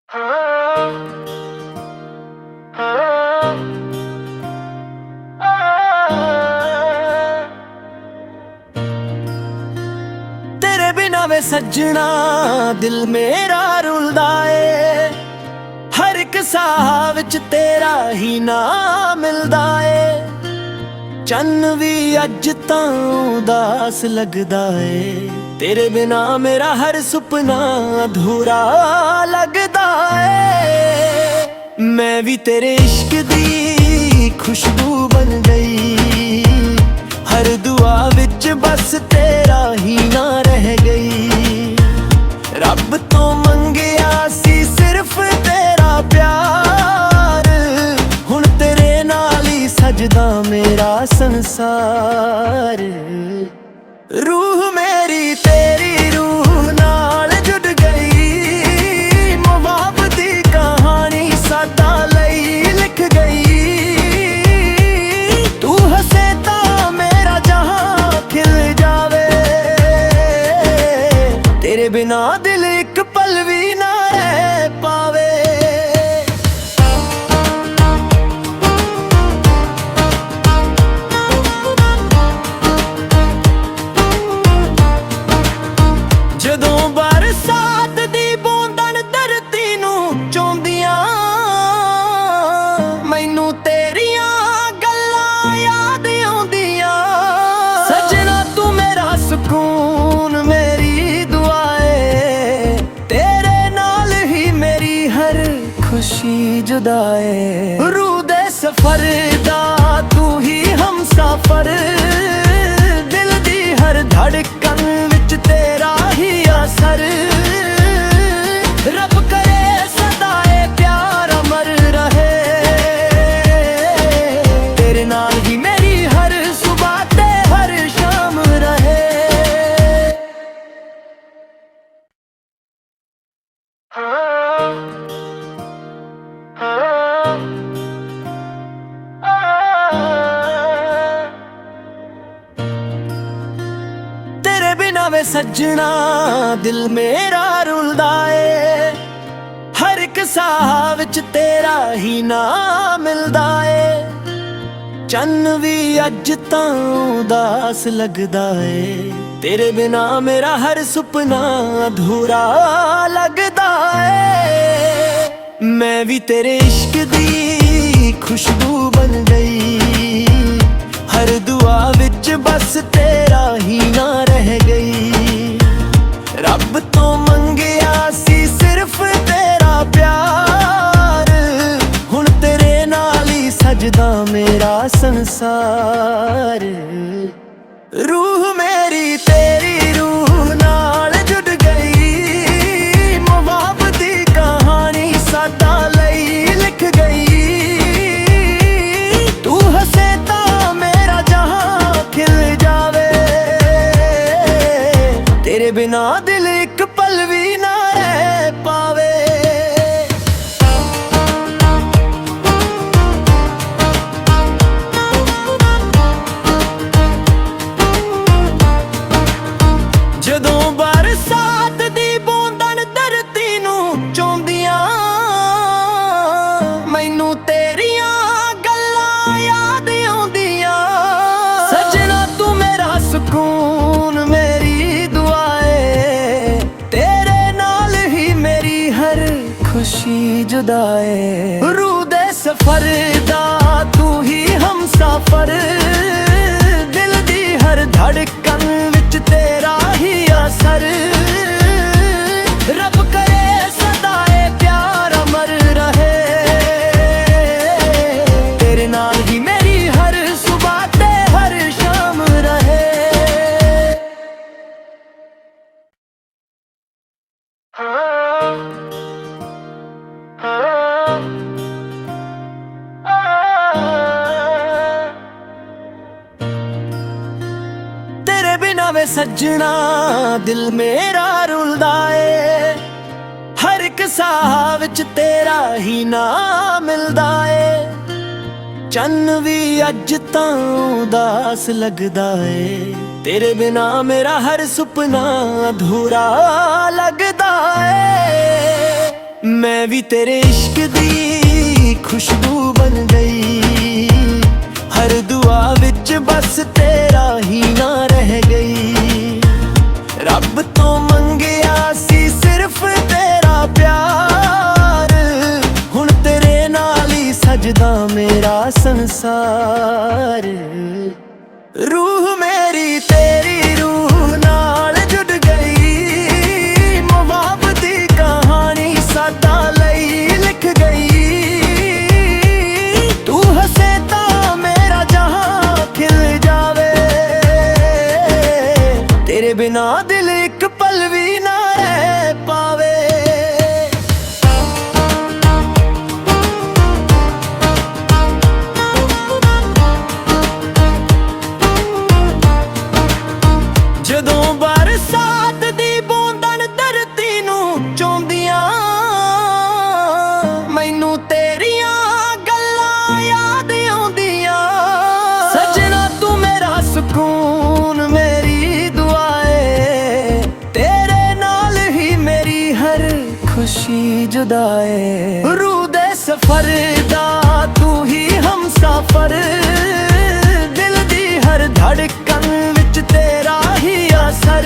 तेरे बिना वे सजना दिल मेरा रुलदा ए, हर एक साह विच तेरा ही नाम मिलदा ए। चन्न भी अज तां उदास लगदा ए, तेरे बिना मेरा हर सुपना अधूरा लगदा ए। मैं भी तेरे इश्क दी खुशबू बन गई, हर दुआ विच बस तेरा ही ना रह गई। रब तो मंगिया सी सिर्फ तेरा प्यार, हुण तेरे नाल ही सजदा मेरा संसार। रूह मेरी तेरी रूह नाल जुड़ गई, मुहब्बत दी कहानी साडा लई लिख गई। तू हसे तां मेरा जहां खिल जावे, तेरे बिना दिल एक पल भी ना रह पावे। ਜਦੋਂ ਬਰਸਾਤ ਦੀ ਬੂੰਦਨ ਧਰਤੀ ਨੂੰ ਚੋਂਦੀਆਂ, ਮੈਨੂੰ ਤੇਰੀਆਂ ਗੱਲਾਂ ਯਾਦ ਆਉਂਦੀਆਂ। ਸਜਣਾ ਤੂੰ ਮੇਰਾ ਸਕੂਨ ਮੇਰੀ ਦੁਆ ਏ, ਤੇਰੇ ਨਾਲ ਹੀ ਮੇਰੀ ਹਰ ਖੁਸ਼ੀ ਜੁਦਾ ਏ। ਰੂਹ ਦੇ ਸਫ਼ਰ ਦਾ ਤੂੰ ਹੀ ਹਮਸਫ਼ਰ, ਦਿਲ ਦੀ ਹਰ ਧੜਕਨ ਵਿੱਚ ਤੇਰਾ ही असर। रब करे सदा ये प्यार अमर रहे, तेरे नाल ही मेरी हर सुबह ते हर शाम रहे। तेरे बिना वे सजना दिल मेरा रुलदा ए, हर एक साह विच तेरा ही नाम मिलदा ए। चन्न भी अज तां उदास लगदा ए, तेरे बिना मेरा हर सुपना अधूरा लगदा ए। मैं भी तेरे इश्क दी खुशबू बन गई, हर दुआ विच बस तेरा ही ना रह गई। रब तो मंगिया सी सिर्फ तेरा प्यार, हुण तेरे नाल ही सजदा मेरा संसार। रूह मेरी तेरी रूह नाल जुड़ गई, मुहब्बत दी कहानी साडा लई लिख गई। तू हसे तां मेरा जहां खिल जावे, तेरे बिना दिल एक पल भी ना रह पावे। ਜਦੋਂ ਬਰਸਾਤ ਦੀ ਬੂੰਦਨ ਧਰਤੀ ਨੂੰ ਚੋਂਦੀਆਂ, ਮੈਨੂੰ ਤੇਰੀਆਂ ਗੱਲਾਂ ਯਾਦ ਆਉਂਦੀਆਂ। ਸਜਣਾ ਤੂੰ ਮੇਰਾ ਸਕੂਨ ਮੇਰੀ ਦੁਆ ਏ, ਤੇਰੇ ਨਾਲ ਹੀ ਮੇਰੀ ਹਰ ਖੁਸ਼ੀ ਜੁਦਾ ਏ। ਰੂਹ ਦੇ ਸਫ਼ਰ ਦਾ ਤੂੰ ਹੀ ਹਮਸਫ਼ਰ, ਦਿਲ ਦੀ ਹਰ ਧੜਕਨ ਵਿੱਚ ਤੇਰਾ ਹੀ असर। रब करे सदा ये प्यार अमर रहे, तेरे नाल ही मेरी हर सुबह ते हर शाम रहे। तेरे बिना वे सजना दिल मेरा रुलदा ए, हर एक साह विच तेरा ही नाम मिलदा ए। चन्न भी अज तां उदास लगदा ए, तेरे बिना मेरा हर सुपना अधूरा लगदा ए। मैं मैं भी तेरे इश्क दी खुशबू बन गई, हर दुआ विच बस तेरा ही ना रह गई। रब तो मंगिया सी सिर्फ तेरा प्यार, हुण तेरे नाल ही सजदा मेरा संसार। रूह मेरी तेरी रूह नाल जुड़ गई, मुहब्बत दी कहानी साडा लई लिख गई। तू हसे तां मेरा जहां खिल जावे, तेरे बिना दिल एक पल भी ना रह पावे। ਜਦੋਂ ਬਰਸਾਤ ਦੀ ਬੂੰਦਾਂ ਧਰਤੀ ਨੂੰ ਚੋਂਦੀਆਂ, ਮੈਨੂੰ ਤੇਰੀਆਂ ਗੱਲਾਂ ਯਾਦ ਆਉਂਦੀਆਂ। ਸਜਣਾ ਤੂੰ ਮੇਰਾ ਸਕੂਨ ਮੇਰੀ ਦੁਆ ਏ, ਤੇਰੇ ਨਾਲ ਹੀ ਮੇਰੀ ਹਰ ਖੁਸ਼ੀ ਜੁਦਾ ਏ। ਰੂਹ ਦੇ ਸਫ਼ਰ ਦਾ ਤੂੰ ਹੀ ਹਮਸਫ਼ਰ, ਦਿਲ ਦੀ ਹਰ ਧੜਕਨ ਵਿੱਚ ਤੇਰਾ ਹੀ असर।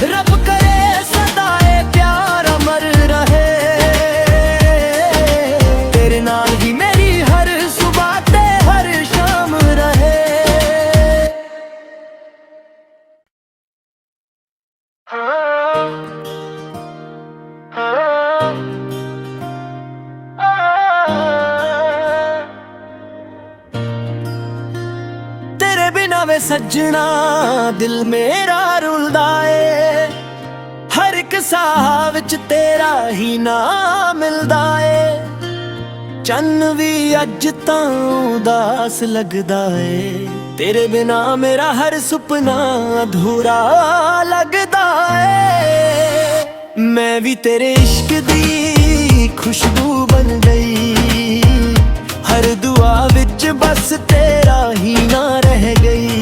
रब करे सदा ये प्यार अमर रहे, तेरे नाल ही मेरी हर सुबह ते हर शाम रहे। तेरे बिना वे सजना दिल मेरा रुलदा ए, हर एक साह विच तेरा ही नाम मिलदा ए। चन्न भी अज तां उदास लगदा ए, तेरे बिना मेरा हर सुपना अधूरा लगदा ए। मैं भी तेरे इश्क दी खुशबू बन गई, हर दुआ विच बस तेरा ही ना रह गई।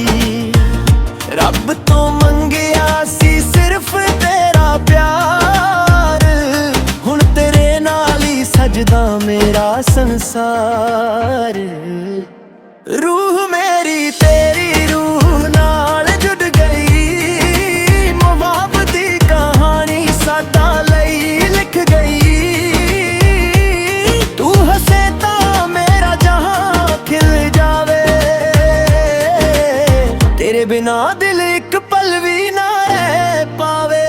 रब तो मंगिया सी सिर्फ तेरा प्यार, हुण तेरे नाल ही सजदा मेरा संसार। रूह मेरी तेरी रूह नाल जुड़ गई, मुहब्बत दी कहानी साडा लई लिख गई। तू हसे तां मेरा जहां खिल जावे, तेरे बिना दिल एक पल भी ना रह पावे।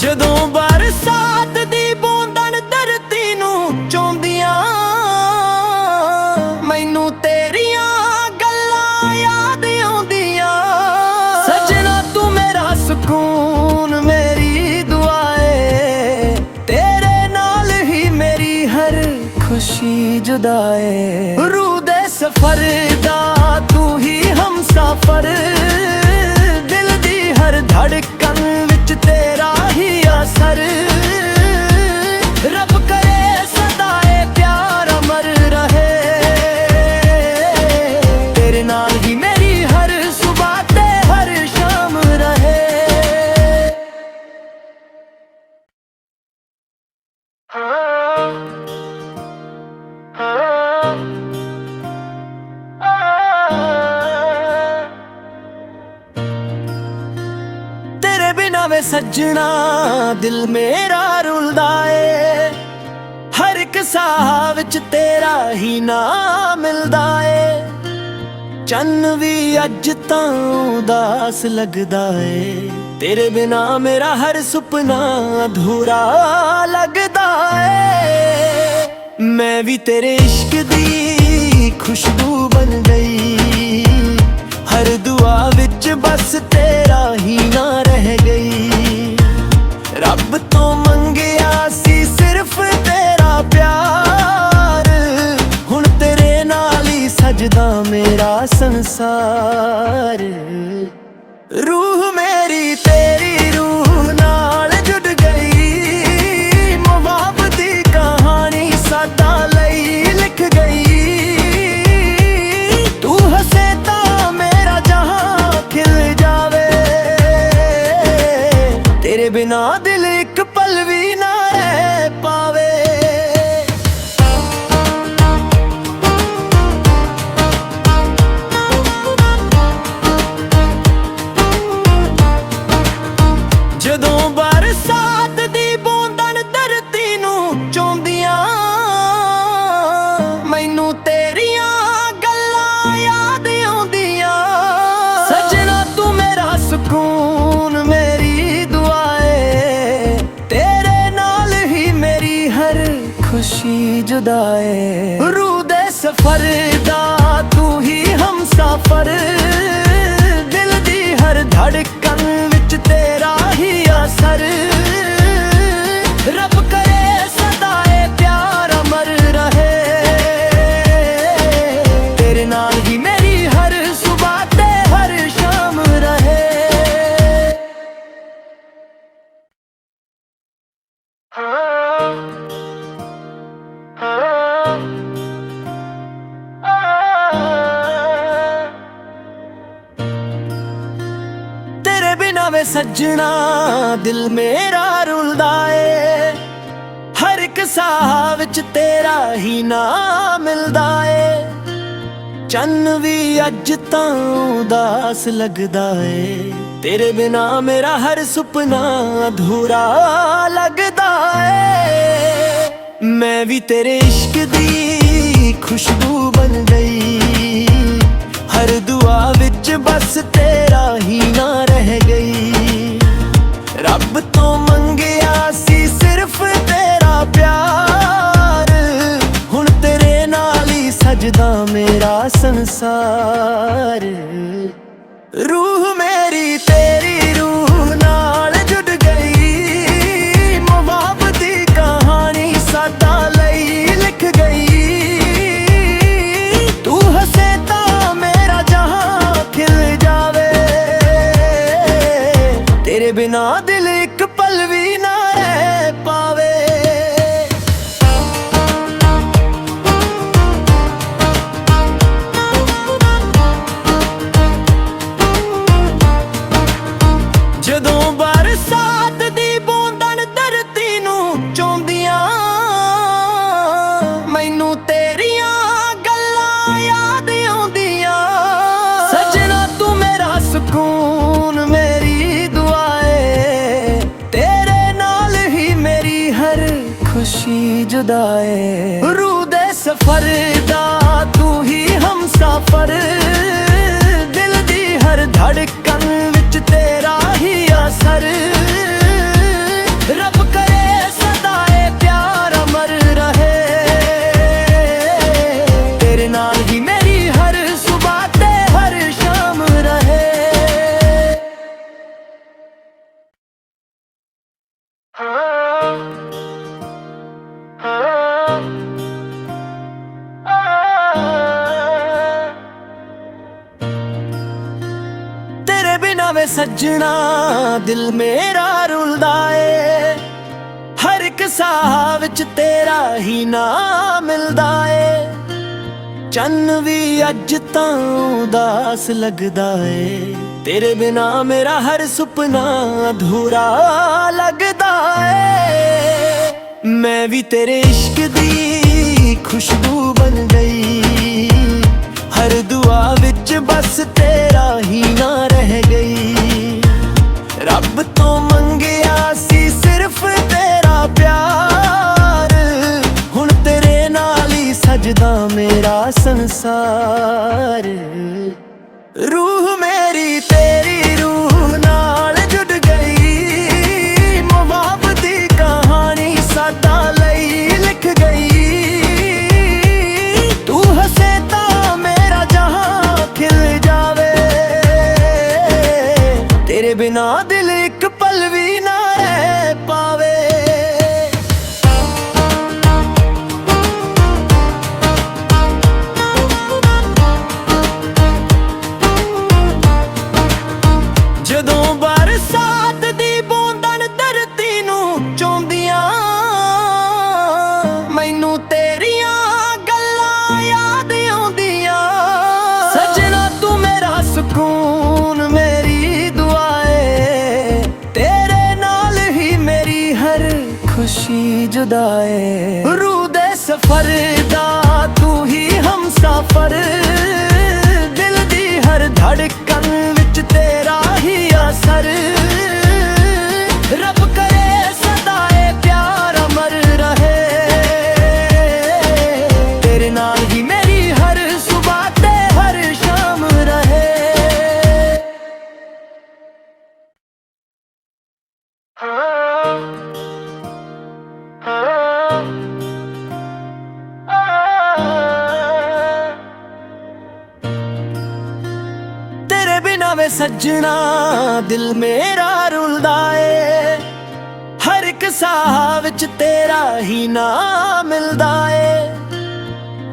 ਜਦੋਂ ਬਰਸਾਤ ਦੀ ਬੂੰਦਾਂ ਧਰਤੀ ਨੂੰ ਚੋਂਦੀਆਂ, ਮੈਨੂੰ ਤੇਰੀਆਂ ਗੱਲਾਂ ਯਾਦ ਆਉਂਦੀਆਂ। ਸਜਣਾ ਤੂੰ ਮੇਰਾ ਸਕੂਨ ਮੇਰੀ ਦੁਆ ਏ, ਤੇਰੇ ਨਾਲ ਹੀ ਮੇਰੀ ਹਰ ਖੁਸ਼ੀ ਜੁਦਾ ਏ। ਰੂਹ ਦੇ ਸਫ਼ਰ ਦਾ ਤੂੰ ਹੀ ਹਮਸਫ਼ਰ, ਦਿਲ ਦੀ ਹਰ ਧੜਕਨ ਵਿੱਚ ਤੇਰਾ ਹੀ असर। रब करे सदा ये प्यार अमर रहे, तेरे नाल ही मेरी हर सुबह ते हर शाम रहे। तेरे बिना वे सजना दिल मेरा रुलदा ए, हर एक साह विच तेरा ही नाम मिलदा ए। चन्न भी अज तां उदास लगदा ए, तेरे बिना मेरा हर सुपना अधूरा लगदा ए। मैं भी तेरे इश्क दी खुशबू बन गई, हर दुआ विच बस तेरा ही ना रह गई। रब तो मंगिया सी सिर्फ तेरा प्यार, हुण तेरे नाल ही सजदा मेरा संसार। रूह मेरी तेरी रूह नाल जुड़ गई, मुहब्बत दी कहानी साडा लई लिख गई। ਤੇਰੇ ਬਿਨਾ ਦਿਲ ਇੱਕ ਪਲ ਵੀ ਨਾ ਰਹਿ ਪਾਵੇ। ਜਦੋਂ ਬਰਸਾਤ ਦੀ ਬੂੰਦਾਂ ਧਰਤੀ ਨੂੰ ਚੋਂਦੀਆਂ, ਮੈਨੂੰ ਤੇਰੀਆਂ ਗੱਲਾਂ ਯਾਦ ਆਉਂਦੀਆਂ। ਸਜਣਾ ਤੂੰ ਮੇਰਾ ਸਕੂਨ, ਮੇਰੀ ਦੁਆ ਏ, ਤੇਰੇ ਨਾਲ ਹੀ ਮੇਰੀ ਹਰ ਖੁਸ਼ੀ ਜੁਦਾ ਏ। ਰੂਹ ਦੇ ਸਫ਼ਰ ਦਾ ਤੂੰ ਹੀ ਹਮਸਫ਼ਰ, ਦਿਲ ਦੀ ਹਰ ਧੜਕਨ ਵਿੱਚ ਤੇਰਾ ਹੀ ਅਸਰ। ਰੱਬ ਕਰੇ ਸਦਾ ਇਹ ਪਿਆਰ ਅਮਰ ਰਹੇ, ਤੇਰੇ ਨਾਲ ਹੀ ਮੇਰੀ ਹਰ ਸੁਬਾਹ ਤੇ ਹਰ ਸ਼ਾਮ ਰਹੇ। ਤੇਰੇ ਬਿਨਾ ਵੇ ਸੱਜਣਾ ਦਿਲ ਮੇਰਾ ਰੁਲਦਾ ਏ, ਹਰ ਇੱਕ ਸਾਹ ਵਿੱਚ ਤੇਰਾ ਹੀ ਨਾਮ ਮਿਲਦਾ ਏ। ਚੰਨ ਵੀ ਅੱਜ ਤਾਂ ਉਦਾਸ ਲੱਗਦਾ ਏ, ਤੇਰੇ ਬਿਨਾ ਮੇਰਾ ਹਰ ਸੁਪਨਾ ਅਧੂਰਾ ਲੱਗਦਾ ਏ। ਮੈਂ ਵੀ ਤੇਰੇ ਇਸ਼ਕ ਦੀ ਖੁਸ਼ਬੂ ਬਣ ਗਈ, ਹਰ ਦੁਆ ਵਿੱਚ ਬਸ ਤੇਰਾ ਹੀ ਨਾ ਰਹਿ ਗਈ। ਰੱਬ ਤੋਂ ਮੰਗਿਆ ਸੀ ਸਿਰਫ ਤੇਰਾ ਪਿਆਰ, ਹੁਣ ਤੇਰੇ ਨਾਲ ਹੀ ਸਜਦਾ ਮੇਰਾ ਸੰਸਾਰ। ਰੂਹ ਮੇਰੀ ਤੇਰੀ ਰੂਹ ਨਾਲ ਜੁੜ ਗਈ, ਮੁਹੱਬਤ ਦੀ ਕਹਾਣੀ ਸਾਡਾ ਲਈ ਲਿਖ ਗਈ। ਤੂੰ ਹੱਸੇ ਤਾਂ ਮੇਰਾ ਜਹਾਂ ਖਿਲ ਜਾਵੇ, ਤੇਰੇ ਬਿਨਾ ਦਿਲ ਇੱਕ ਪਲ ਵੀ ਨਾ ਰਹਿ ਪਾਵੇ। ਜਦੋਂ ਬਰਸਾਤ ਦੀ ਬੂੰਦਾਂ ਧਰਤੀ ਨੂੰ ਚੋਂਦੀਆਂ, ਮੈਨੂੰ ਤੇਰੀਆਂ ਗੱਲਾਂ ਯਾਦ ਆਉਂਦੀਆਂ। ਸਜਣਾ ਤੂੰ ਮੇਰਾ ਸਕੂਨ, ਮੇਰੀ ਦੁਆ ਏ, ਤੇਰੇ ਨਾਲ ਹੀ ਮੇਰੀ ਹਰ ਖੁਸ਼ੀ ਜੁਦਾ ਏ। ਰੂਹ ਦੇ ਸਫ਼ਰ ਦਾ ਤੂੰ ਹੀ ਹਮਸਫ਼ਰ, ਦਿਲ ਦੀ ਹਰ ਧੜਕਨ ਵਿੱਚ ਤੇਰਾ ਹੀ ਅਸਰ। ਰੱਬ ਕਰੇ ਸਦਾ ਇਹ ਪਿਆਰ ਅਮਰ ਰਹੇ, ਤੇਰੇ ਨਾਲ ਹੀ ਮੇਰੀ ਹਰ ਸੁਬਾਹ ਤੇ ਹਰ ਸ਼ਾਮ ਰਹੇ। ਤੇਰੇ ਬਿਨਾ ਵੇ ਸੱਜਣਾ ਦਿਲ ਮੇਰਾ ਰੁਲਦਾ ਏ, ਹਰ ਇੱਕ ਸਾਹ ਵਿੱਚ ਤੇਰਾ ਹੀ ਨਾਮ ਮਿਲਦਾ ਏ। ਚੰਨ ਵੀ ਅੱਜ ਤਾਂ ਉਦਾਸ ਲੱਗਦਾ ਏ, ਤੇਰੇ ਬਿਨਾ ਮੇਰਾ ਹਰ ਸੁਪਨਾ ਅਧੂਰਾ ਲੱਗਦਾ ਏ। ਮੈਂ ਵੀ ਤੇਰੇ ਇਸ਼ਕ ਦੀ ਖੁਸ਼ਬੂ ਬਣ ਗਈ, ਹਰ ਦੁਆ ਵਿੱਚ ਬਸ ਤੇਰਾ ਹੀ ਨਾ ਰਹਿ ਗਈ। ਰੱਬ ਤੋਂ ਮੰਗਿਆ ਸੀ ਸਿਰਫ ਤੇਰਾ ਪਿਆਰ, ਹੁਣ ਤੇਰੇ ਨਾਲ ਹੀ ਸਜਦਾ ਮੇਰਾ ਸੰਸਾਰ। ਰੂਹ ਮੇਰੀ ਤੇਰੀ ਰੂਹ ਨਾਲ ਜੁੜ ਗਈ, ਮੁਹੱਬਤ ਦੀ ਕਹਾਣੀ ਸਾਡਾ ਲਈ ਲਿਖ ਗਈ। ਤੂੰ ਹੱਸੇ ਤਾਂ ਮੇਰਾ ਜਹਾਂ ਖਿਲ ਜਾਵੇ, ਤੇਰੇ ਬਿਨਾ ਦਿਲ ਇੱਕ ਪਲ ਵੀ ਨਾ ਰਹਿ ਪਾਵੇ। ਜਦੋਂ ਬਰਸਾਤ ਦੀ ਬੂੰਦਾਂ ਧਰਤੀ ਨੂੰ ਚੋਂਦੀਆਂ, ਮੈਨੂੰ ਤੇਰੀਆਂ ਗੱਲਾਂ ਯਾਦ ਆਉਂਦੀਆਂ। ਸਜਣਾ ਤੂੰ ਮੇਰਾ ਸਕੂਨ, ਮੇਰੀ ਦੁਆ ਏ, ਤੇਰੇ ਨਾਲ जुदाए रूह दे सफर दा तू ही हम सफर दिल दी हर धड़कन विच तेरा ही असर रब करे सदाए प्यार अमर रहे तेरे नाल ही मेरी हर सुबह ते हर शाम रहे। तेरे बिना वे सजना दिल मेरा रुलदा ए हर एक साह विच तेरा ही नाम मिलदा ए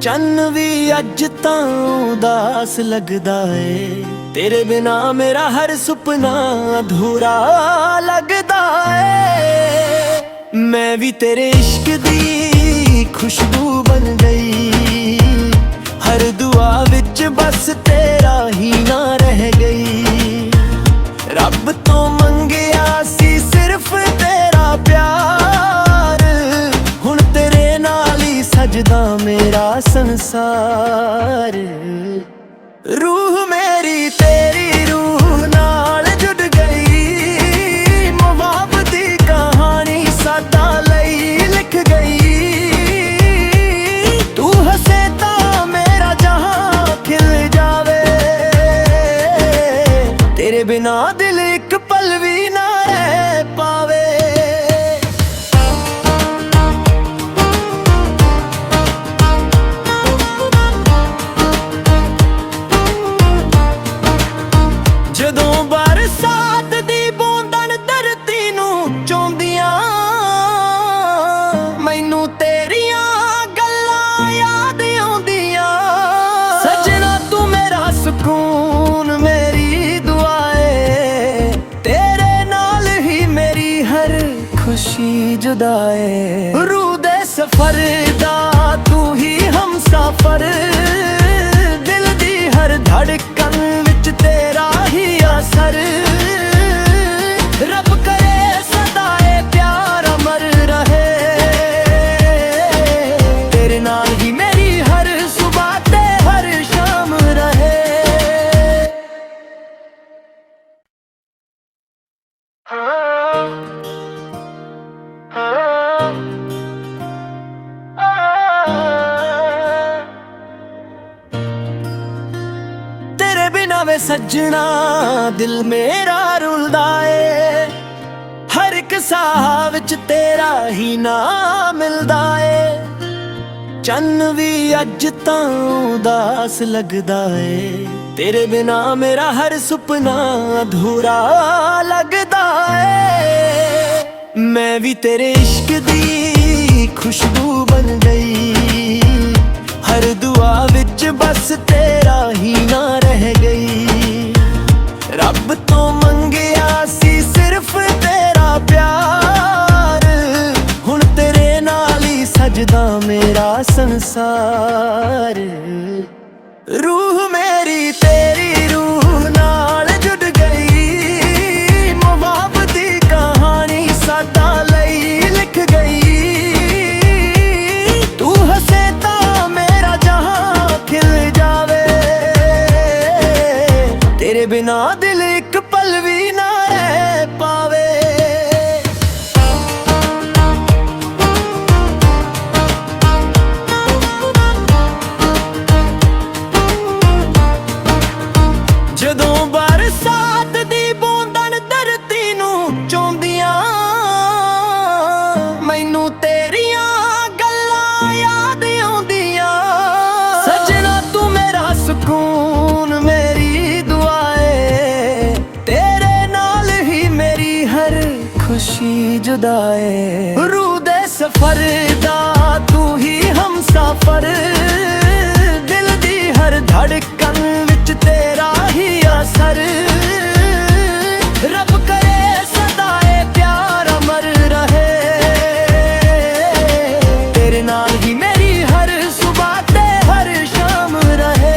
चन्न भी अज तां उदास लगदा ए तेरे बिना मेरा हर सुपना अधूरा लगदा ए मैं भी तेरे इश्क दी खुशबू बन गई हर दुआ विच बस तेरा ही ना रह गई रब तो मंगिया सी सिर्फ तेरा प्यार हुण तेरे नाल ही सजदा मेरा संसार रूह मेरी तेरी रूह नाल जुड़ गई मुहब्बत दी कहानी साडा लई लिख गई तू हसे तां मेरा जहां खिल जावे तेरे बिना दिल एक पल भी ना रह पावे। ਜਦੋਂ ਬਰਸਾਤ ਦੀ ਬੂੰਦਾਂ ਧਰਤੀ ਨੂੰ ਚੋਂਦੀਆਂ ਮੈਨੂੰ ਤੇਰੀਆਂ ਗੱਲਾਂ ਯਾਦ ਆਉਂਦੀਆਂ ਸਜਣਾ ਤੂੰ ਮੇਰਾ ਸਕੂਨ ਮੇਰੀ ਦੁਆ ਏ ਤੇਰੇ ਨਾਲ ਹੀ ਮੇਰੀ ਹਰ ਖੁਸ਼ੀ ਜੁਦਾ ਏ ਰੂਹ ਦੇ ਸਫਰ ਦਾ ਤੂੰ ਹੀ ਹਮ ਸਫਰ ਦਿਲ ਦੀ ਹਰ ਧੜਕਨ ਵਿੱਚ ਤੇਰਾ ही असर रब करे सदाए प्यार अमर रहे तेरे नाल ही मेरी हर सुबह ते हर शाम रहे। तेरे बिना वे सजना दिल मेरा रुलदा ए हर एक साह विच तेरा ही नाम मिलदा ए चन्न भी अज तां उदास लगदा ए तेरे बिना मेरा हर सुपना अधूरा लगदा ए मैं भी तेरे इश्क दी खुशबू बन गई हर दुआ विच बस तेरा ही ना रह गई रब तो मंगिया सी सिर्फ तेरा प्यार हुण तेरे नाल ही सजदा मेरा संसार रूह मेरी तेरी रूह नाल जुड़ गई मुहब्बत दी कहानी साडा लई लिख गई तू हसे तां मेरा जहां खिल जावे तेरे बिना दिल एक पल भी ना रह पावे। ਜਦੋਂ ਬਰਸਾਤ ਦੀ ਬੂੰਦਾਂ ਧਰਤੀ ਨੂੰ ਚੋਂਦੀਆਂ ਮੈਨੂੰ ਤੇਰੀਆਂ ਗੱਲਾਂ ਯਾਦ ਆਉਂਦੀਆਂ ਸਜਣਾ ਤੂੰ ਮੇਰਾ ਸਕੂਨ ਮੇਰੀ ਦੁਆ ਏ ਤੇਰੇ ਨਾਲ ਹੀ ਮੇਰੀ ਹਰ ਖੁਸ਼ੀ ਜੁਦਾ ਏ रूह दे सफर दा तू ही हम सफर दिल दी हर धड़कन विच तेरा ही असर रब करे सदाए प्यार अमर रहे तेरे नाल ही मेरी हर सुबह ते हर शाम रहे।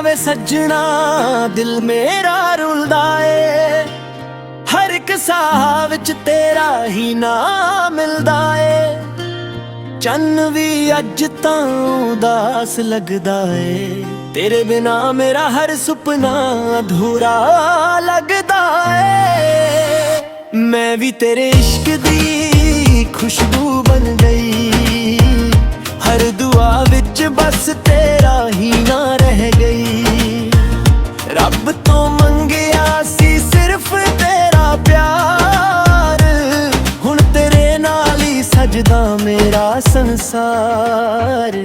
ਬਿਨਾ ਵੇ ਸੱਜਣਾ ਦਿਲ ਮੇਰਾ ਰੁਲਦਾ ਏ। ਹਰ ਇੱਕ ਸਾਹ ਵਿੱਚ ਤੇਰਾ ਹੀ ਨਾਮ ਮਿਲਦਾ ਏ। ਚੰਨ ਵੀ ਅੱਜ ਤਾਂ ਉਦਾਸ ਲੱਗਦਾ ਏ। ਤੇਰੇ ਬਿਨਾ ਮੇਰਾ ਹਰ ਸੁਪਨਾ ਅਧੂਰਾ ਲੱਗਦਾ ਏ। ਮੈਂ ਵੀ ਤੇਰੇ ਇਸ਼ਕ ਦੀ ਖੁਸ਼ਬੂ ਬਣ ਗਈ। ਹਰ ਦੁਆ ਵਿੱਚ ਬਸ ਤੇਰਾ ਹੀ ਨਾ ਰਹਿ ਗਈ। ਰੱਬ ਤੋਂ ਮੰਗਿਆ ਸੀ ਸਿਰਫ ਤੇਰਾ ਪਿਆਰ। ਹੁਣ ਤੇਰੇ ਨਾਲ ਹੀ ਸਜਦਾ ਮੇਰਾ ਸੰਸਾਰ।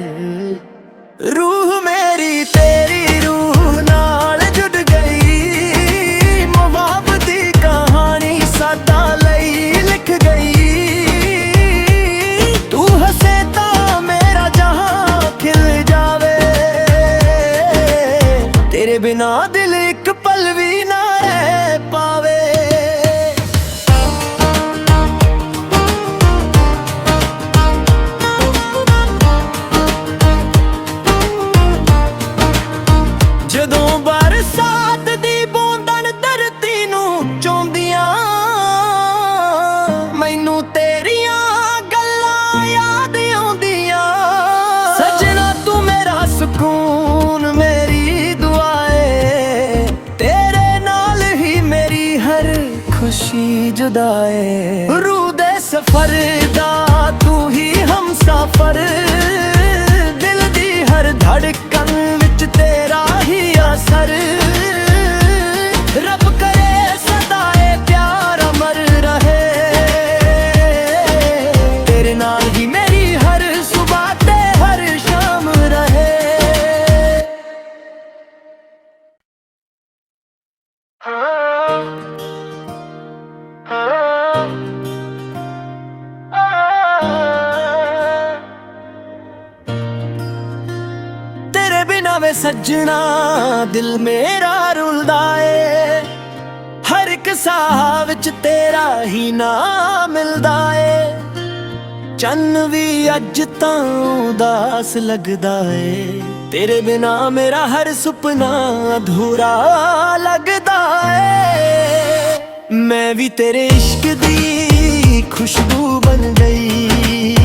ਰੂਹ ਮੇਰੀ ਤੇਰੀ ਰੂਹ ਨਾਲ ਜੁੜ ਗਈ। ਮੁਹੱਬਤ ਦੀ ਕਹਾਣੀ ਸਾਡਾ ਲਈ ਲਿਖ ਗਈ। ਤੂੰ ਹੱਸੇ ਤਾਂ ਮੇਰਾ ਜਹਾਂ ਖਿਲ ਜਾਵੇ। ਤੇਰੇ ਬਿਨਾ ਦਿਲ ਇੱਕ ਪਲ ਵੀ ਨਾ ਰਹਿ ਪਾਵੇ। ਜਦੋਂ ਬਰਸਾਤ ਦੀ ਬੂੰਦਾਂ ਧਰਤੀ ਨੂੰ ਚੋਂਦੀਆਂ, ਮੈਨੂੰ ਤੇਰੀਆਂ ਗੱਲਾਂ ਯਾਦ ਆਉਂਦੀਆਂ। ਸੱਜਣਾ ਤੂੰ ਮੇਰਾ ਸਕੂਨ ਮੇਰੀ ਦੁਆ ਏ। ਤੇਰੇ ਨਾਲ ਹੀ ਮੇਰੀ ਹਰ ਖੁਸ਼ੀ ਜੁਦਾ ਏ। ਰੂਹ ਦੇ ਸਫ਼ਰ ਦਾ ਤੂੰ ਹੀ ਹਮਸਫ਼ਰ। ਦਿਲ ਦੀ ਹਰ ਧੜਕਨ ਵਿੱਚ ਤੇਰਾ ਹੀ ਅਸਰ। ਰੱਬ ਕਰੇ ਸਦਾ ਇਹ ਪਿਆਰ ਅਮਰ ਰਹੇ। ਤੇਰੇ ਨਾਲ ਹੀ ਮੇਰੀ ਹਰ ਸੁਬਾਹ ਤੇ ਹਰ ਸ਼ਾਮ ਰਹੇ। ਤੇਰੇ ਬਿਨਾ ਵੇ ਸੱਜਣਾ ਦਿਲ ਮੇਰਾ ਰੁਲਦਾ ਏ। ਹਰ ਇੱਕ ਸਾਹ ਵਿੱਚ ਤੇਰਾ ਹੀ ਨਾਮ ਮਿਲਦਾ ਏ। ਚੰਨ ਵੀ ਅੱਜ ਤਾਂ ਉਦਾਸ ਲੱਗਦਾ ਏ। ਤੇਰੇ ਬਿਨਾ ਮੇਰਾ ਹਰ ਸੁਪਨਾ ਅਧੂਰਾ ਲੱਗਦਾ ਏ। ਮੈਂ ਵੀ ਤੇਰੇ ਇਸ਼ਕ ਦੀ ਖੁਸ਼ਬੂ ਬਣ ਗਈ।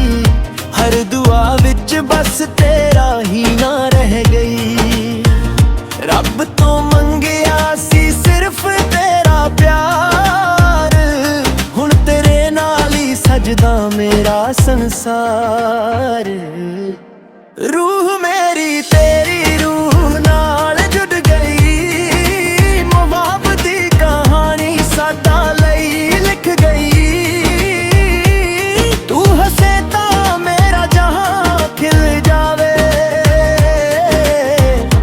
ਹਰ ਦੁਆ ਵਿੱਚ ਬਸ ਤੇਰਾ ਹੀ ਨਾ ਰਹਿ ਗਈ। ਰੱਬ ਤੋਂ ਮੰਗਿਆ ਸੀ ਸਿਰਫ ਤੇਰਾ ਪਿਆਰ। ਹੁਣ ਤੇਰੇ ਨਾਲ ਹੀ ਸਜਦਾ ਮੇਰਾ ਸੰਸਾਰ। ਰੂਹ ਮੇਰੀ ਤੇਰੀ ਰੂਹ ਨਾਲ ਜੁੜ ਗਈ। ਮੁਹੱਬਤ ਦੀ ਕਹਾਣੀ ਸਾਡਾ ਲਈ ਲਿਖ ਗਈ। ਤੂੰ ਹੱਸੇ ਤਾਂ ਮੇਰਾ ਜਹਾਂ ਖਿਲ ਜਾਵੇ।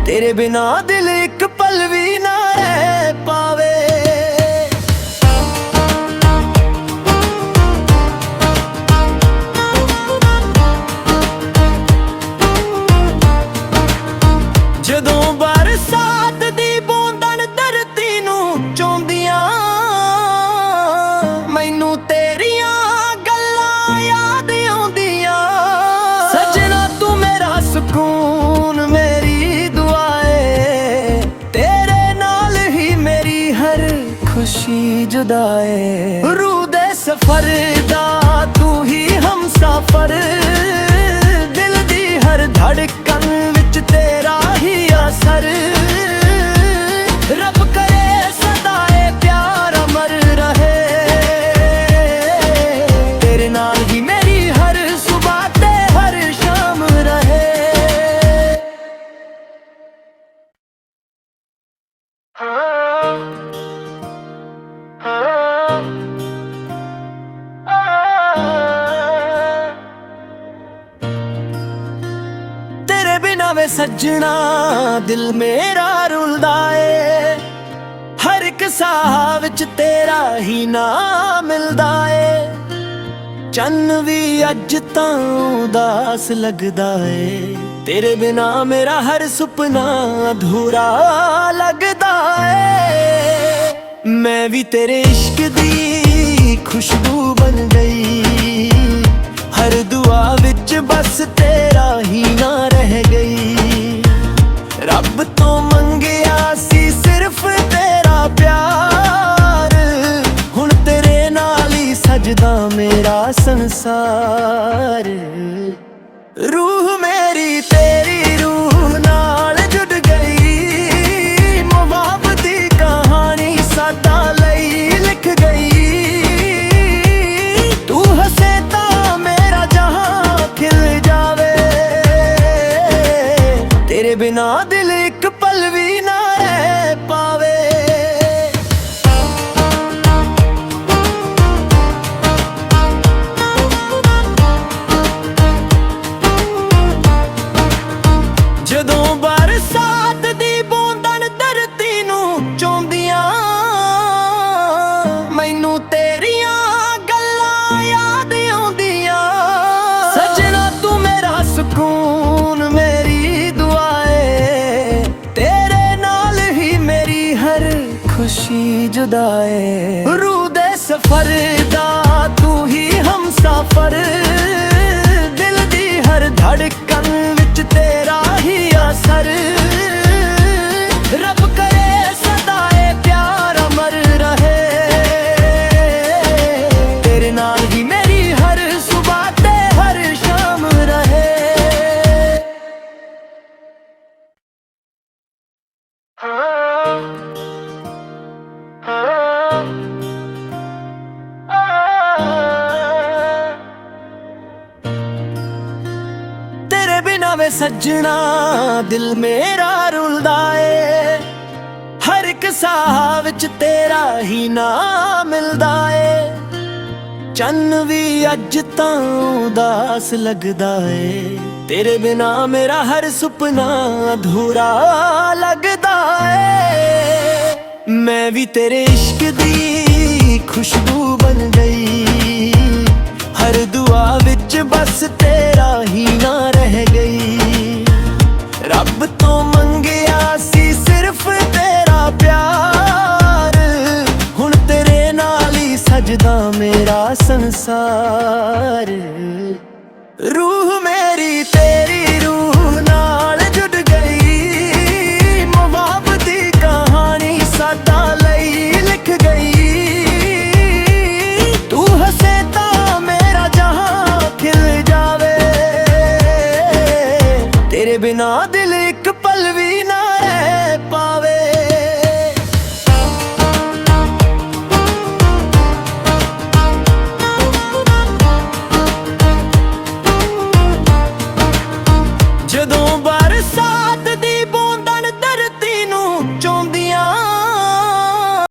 ਤੇਰੇ ਬਿਨਾ ਦਿਲ ਇੱਕ ਪਲ ਵੀ ਨਾ ਰਹਿ ਪਾਵੇ। ਜਦੋਂ ਬਰਸਾਤ ਦੀ ਬੂੰਦਾਂ ਧਰਤੀ ਨੂੰ ਚੋਂਦੀਆਂ, ਮੈਨੂੰ ਤੇਰੀਆਂ ਗੱਲਾਂ ਯਾਦ ਆਉਂਦੀਆਂ। ਸੱਜਣਾ ਤੂੰ ਮੇਰਾ ਸਕੂਨ ਮੇਰੀ ਦੁਆ ਏ। ਤੇਰੇ ਨਾਲ ਹੀ ਮੇਰੀ ਹਰ ਖੁਸ਼ੀ ਜੁਦਾ ਏ। ਰੂਹ ਦੇ ਸਫ਼ਰ ਦਾ ਤੂੰ ਹੀ ਹਮਸਫ਼ਰ। ਦਿਲ ਦੀ ਹਰ ਧੜਕਨ ਵਿੱਚ ਤੇਰਾ ਹੀ ਅਸਰ। ਰੱਬ ਕਰੇ ਸਦਾ ਇਹ ਪਿਆਰ ਅਮਰ ਰਹੇ। ਤੇਰੇ ਨਾਲ ਹੀ ਮੇਰੀ ਹਰ ਸੁਬਾਹ ਤੇ ਹਰ ਸ਼ਾਮ ਰਹੇ। ਤੇਰੇ ਬਿਨਾ ਵੇ ਸੱਜਣਾ ਦਿਲ ਮੇਰਾ ਰੁਲਦਾ ਏ। ਹਰ ਇੱਕ ਸਾਹ ਵਿੱਚ ਤੇਰਾ ਹੀ ਨਾਮ ਮਿਲਦਾ ਏ। ਚੰਨ ਵੀ ਅੱਜ ਤਾਂ ਉਦਾਸ ਲੱਗਦਾ ਏ। ਤੇਰੇ ਬਿਨਾ ਮੇਰਾ ਹਰ ਸੁਪਨਾ ਅਧੂਰਾ ਲੱਗਦਾ ਏ। ਮੈਂ ਵੀ ਤੇਰੇ ਇਸ਼ਕ ਦੀ ਖੁਸ਼ਬੂ ਬਣ ਗਈ। ਹਰ ਦੁਆ ਵਿੱਚ ਬਸ ਤੇਰਾ ਹੀ ਨਾ ਰਹਿ ਗਈ। ਰੱਬ ਤੋਂ तेरे बिना दिल एक पल भी ना रह पावे। ਜਦੋਂ ਬਰਸਾਤ ਦੀ ਬੂੰਦਾਂ ਧਰਤੀ ਨੂੰ ਚੋਂਦੀਆਂ, ਮੈਨੂੰ ਤੇਰੀਆਂ ਗੱਲਾਂ ਯਾਦ ਆਉਂਦੀਆਂ। ਸਜਣਾ ਤੂੰ ਮੇਰਾ ਸਕੂਨ, ਮੇਰੀ ਦੁਆ ਏ, ਤੇਰੇ ਨਾਲ ਹੀ ਮੇਰੀ ਹਰ ਖੁਸ਼ੀ ਜੁਦਾ ਏ। ਰੂਹ ਦੇ ਸਫ਼ਰ ਦਾ ਤੂੰ ਹੀ ਹਮਸਫ਼ਰ, ਦਿਲ ਦੀ ਹਰ ਧੜਕਨ ਵਿੱਚ ਤੇਰਾ ਹੀ असर। रब करे सदा ये प्यार अमर रहे, तेरे नाल ही मेरी हर सुबह ते हर शाम रहे। तेरे बिना वे सजना दिल मेरा रुलदा ਏ, हर एक साह विच तेरा ही नाम मिलदा ਏ। चन्न भी अज तां उदास लगदा ਏ, तेरे बिना मेरा हर सुपना अधूरा लगदा ਏ। मैं भी तेरे इश्क दी खुशबू बन गई, हर दुआ विच बस तेरा ही ना रह गई। रब तो मंगिया सी सिर्फ तेरा प्यार, हुण तेरे नाल ही सजदा मेरा संसार। रूह मेरी तेरी रूह नाल जुड़ गई, मुहब्बत दी कहानी साडा लई लिख गई। तू हसे तां मेरा जहां खिल जावे, तेरे बिना दिल एक पल भी ना रह